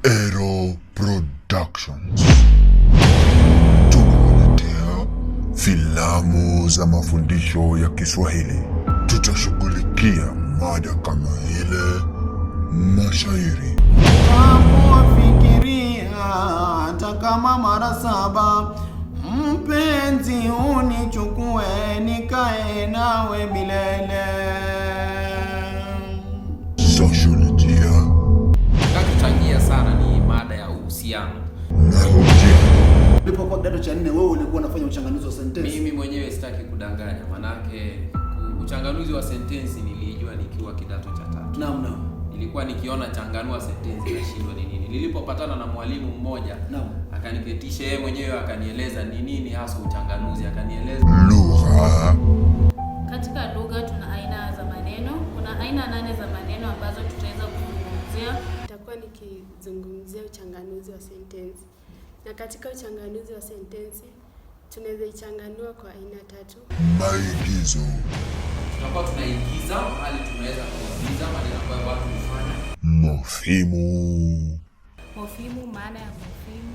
Ero Productions tunaletea filamu za mafundisho ya Kiswahili. Tutashughulikia mada kama ile mashairi. Fikiria hata kama mara 7, mpenzi unichukue nikae nawe milele. Sosiolojia. Kinachotangia sana ni mada ya uhusiano. Ulipokuwa kidato cha 4 wewe ulikuwa unafanya uchanganuzi wa sentensi. Mimi mwenyewe sitaki kudanganya, manake uchanganuzi wa sentensi nilijua nikiwa kidato cha 3. Naam. Nilikuwa nikiona changanua sentensi nashindwa ni nini. Nilipopatana na mwalimu mmoja, akaniketisha yeye mwenyewe akanieleza ni nini hasa uchanganuzi, akanieleza lugha. Katika lugha tuna aina za maneno. Kuna aina 8 za maneno ambazo tutaweza kuzungumzia. Nitakuwa nikizungumzia uchanganuzi wa sentensi. Na katika uchanganuzi wa sentensi tunaweza ichanganua kwa aina 3. Maigizo. Tunakuwa tunaigiza hali tunaweza kuigiza maneno ambayo watu hufanya. Mofimu. Mofimu, maana ya mofimu,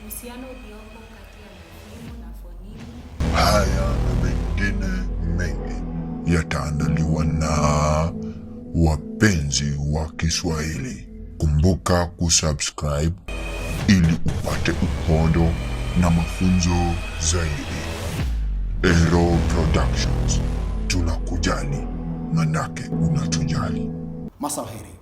uhusiano uliopo kati ya mofimu na fonimu. Haya na mengine mengi yataandaliwa na Wapenzi wa Kiswahili. Kumbuka kusubscribe ili upate uhondo na mafunzo zaidi. Ero Productions, tunakujali manake unatujali. Masaheri.